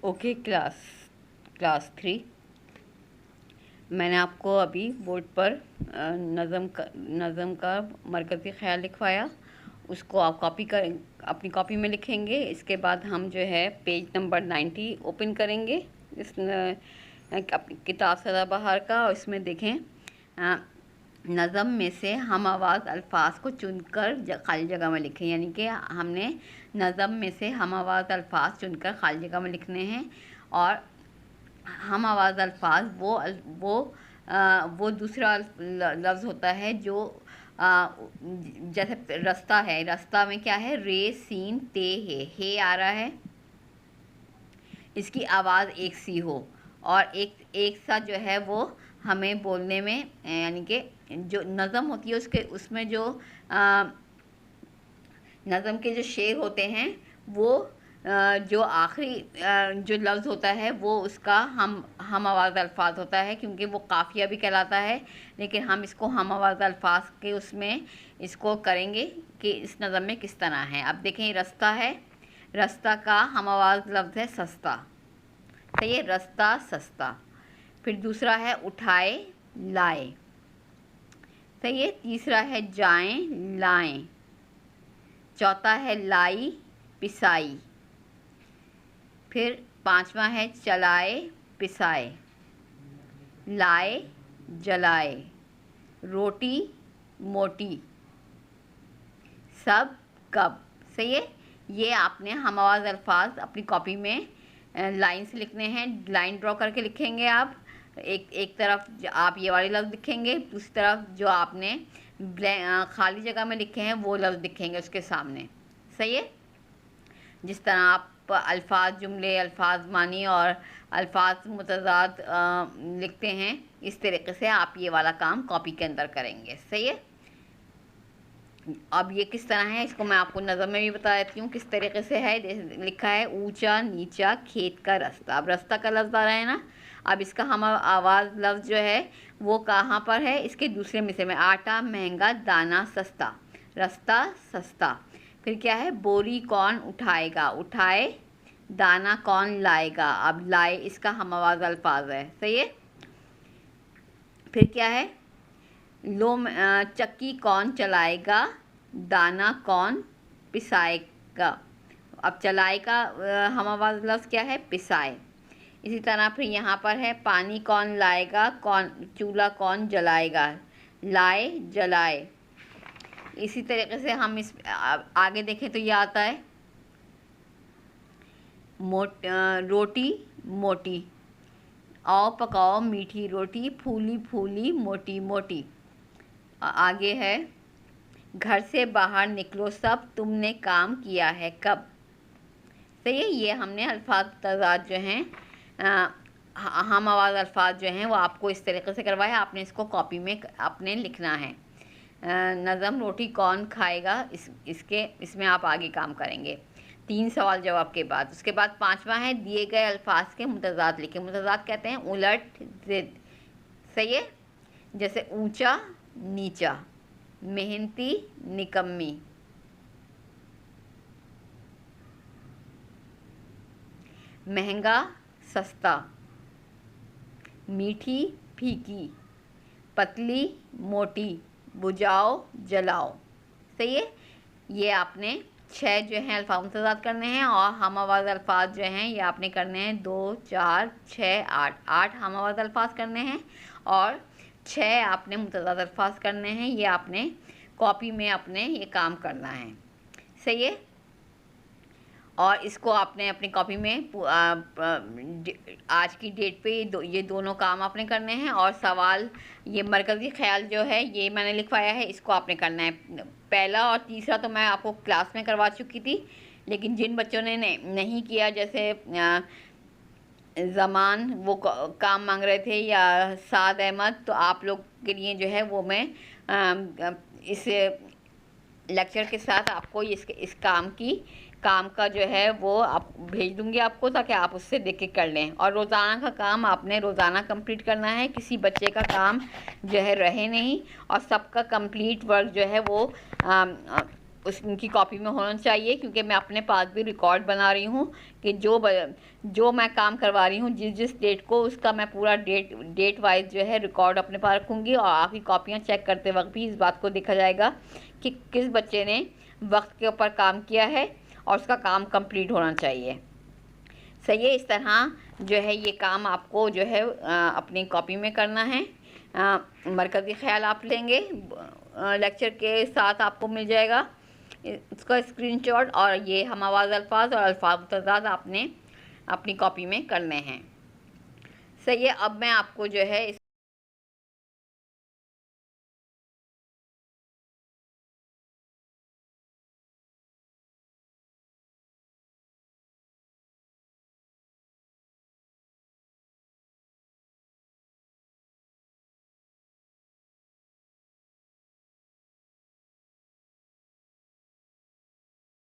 Okay class 3। मैंने आपको अभी बोर्ड पर नज़म का मरकज़ी ख़याल लिखवाया। उसको आप अपनी कॉपी में लिखेंगे। इसके बाद हम जो है पेज नंबर 90 ओपन करेंगे इस अपनी किताब सदाबहार का। और इसमें देखें नज़म में से हम आवाज़ अल्फाज को चुनकर खाली जगह में लिखें। यानी कि हमने नज़म में से हम आवाज़ अल्फाज चुनकर खाली जगह में लिखने हैं। और हम आवाज़ अल्फाज वो दूसरा लफ्ज़ होता है जो जैसे रास्ता है। रास्ता में क्या है? रे सीन ते हे आ रहा है। इसकी आवाज़ एक सी हो और एक सा जो है वो हमें बोलने में, यानी कि जो नज़म होती है उसमें जो नज़म के जो शेर होते हैं वो जो आखिरी जो लफ्ज़ होता है वो उसका हम आवाज़ अल्फाज होता है, क्योंकि वो काफ़िया भी कहलाता है। लेकिन हम इसको हम आवाज़ अल्फाज के उसमें इसको करेंगे कि इस नज़म में किस तरह है। अब देखें, रास्ता है, रास्ता का हम आवाज़ लफ्ज़ है सस्ता। सही है, रास्ता सस्ता। फिर दूसरा है उठाए लाए। सही है। तीसरा है जाएं लाएं। चौथा है लाई पिसाई। फिर पांचवा है चलाए पिसाए, लाए जलाए, रोटी मोटी, सब कब। सही है। ये आपने हम आवाज़ अल्फाज अपनी कॉपी में लाइन से लिखने हैं। लाइन ड्रॉ करके लिखेंगे आप। एक तरफ आप ये वाले लफ्ज़ लिखेंगे, दूसरी तरफ जो आपने खाली जगह में लिखे हैं वो लफ्ज़ लिखेंगे उसके सामने। सही है। जिस तरह आप अल्फाज जुमले, अल्फाज मानी और अल्फाज मुतज़ाद लिखते हैं, इस तरीके से आप ये वाला काम कॉपी के अंदर करेंगे। सही है। अब ये किस तरह है इसको मैं आपको नज़म में भी बता देती हूँ किस तरीके से है। लिखा है ऊंचा नीचा खेत का रास्ता। अब रास्ता का लफ्ज़ आ रहा है ना। अब इसका हम आवाज़ लफ्ज़ जो है वो कहाँ पर है? इसके दूसरे मिसरे में। आटा महंगा दाना सस्ता, रास्ता सस्ता। फिर क्या है? बोरी कौन उठाएगा, उठाए दाना कौन लाएगा। अब लाए इसका हम आवाज़ अल्फाज है। सही है। फिर क्या है? चक्की कौन चलाएगा, दाना कौन पिसाएगा। अब चलाएगा हम आवाज़ लफ्ज़ क्या है? पिसाए। इसी तरह फिर यहाँ पर है पानी कौन लाएगा, चूल्हा कौन जलाएगा, लाए जलाए। इसी तरीके से हम इस आगे देखें तो ये आता है रोटी मोटी, आओ पकाओ मीठी रोटी, फूली फूली मोटी मोटी। आगे है घर से बाहर निकलो सब, तुमने काम किया है कब। सही है। ये हमने अल्फाज तज़ाद जो हैं हम आवाज़ अल्फाज जो हैं वो आपको इस तरीके से करवाया। आपने इसको कॉपी में अपने लिखना है। नज़म रोटी कौन खाएगा, इसमें आप आगे काम करेंगे 3 सवाल जवाब के बाद। उसके बाद पांचवा है दिए गए अल्फाज के मुतज़ाद लिखें। मुतज़ाद कहते हैं उलट ज़िद। सही है। जैसे ऊंचा नीचा, मेहनती निकम्मी, महंगा सस्ता, मीठी फीकी, पतली मोटी, बुझाओ जलाओ। सही है। ये आपने 6 जो हैं अल्फाज मुतज़ाद करने हैं और हम आवाज़ अल्फाज जो हैं ये आपने करने हैं 2 4 6 8 हम आवाज़ अल्फाज करने हैं और 6 आपने मुतज़ाद अल्फाज करने हैं। ये आपने कॉपी में अपने ये काम करना है। सही है। और इसको आपने अपनी कॉपी में आज की डेट पे ये दोनों काम आपने करने हैं। और सवाल ये मरकज़ी ख़याल जो है ये मैंने लिखवाया है, इसको आपने करना है। पहला और तीसरा तो मैं आपको क्लास में करवा चुकी थी, लेकिन जिन बच्चों ने नहीं किया, जैसे ज़मान वो काम मांग रहे थे या साद अहमद, तो आप लोग के लिए जो है वो मैं इस लेक्चर के साथ आपको इस काम का जो है वो आप भेज दूंगी आपको, ताकि आप उससे देख के कर लें। और रोज़ाना का काम आपने रोज़ाना कंप्लीट करना है। किसी बच्चे का काम जो है रहे नहीं, और सबका कंप्लीट वर्क जो है वो उनकी कॉपी में होना चाहिए, क्योंकि मैं अपने पास भी रिकॉर्ड बना रही हूँ कि जो मैं काम करवा रही हूँ जिस डेट को, उसका मैं पूरा डेट वाइज जो है रिकॉर्ड अपने पास रखूँगी। और आपकी कॉपियाँ चेक करते वक्त भी इस बात को देखा जाएगा कि किस बच्चे ने वक्त के ऊपर काम किया है और उसका काम कंप्लीट होना चाहिए। सही है। इस तरह जो है ये काम आपको जो है अपनी कॉपी में करना है। मरकज़ी ख्याल आप लेंगे, लेक्चर के साथ आपको मिल जाएगा इसका स्क्रीनशॉट, और ये हम आवाज़ अल्फाज और अल्फाज मुतज़ाद आपने अपनी कॉपी में करने हैं। सही है। अब मैं आपको जो है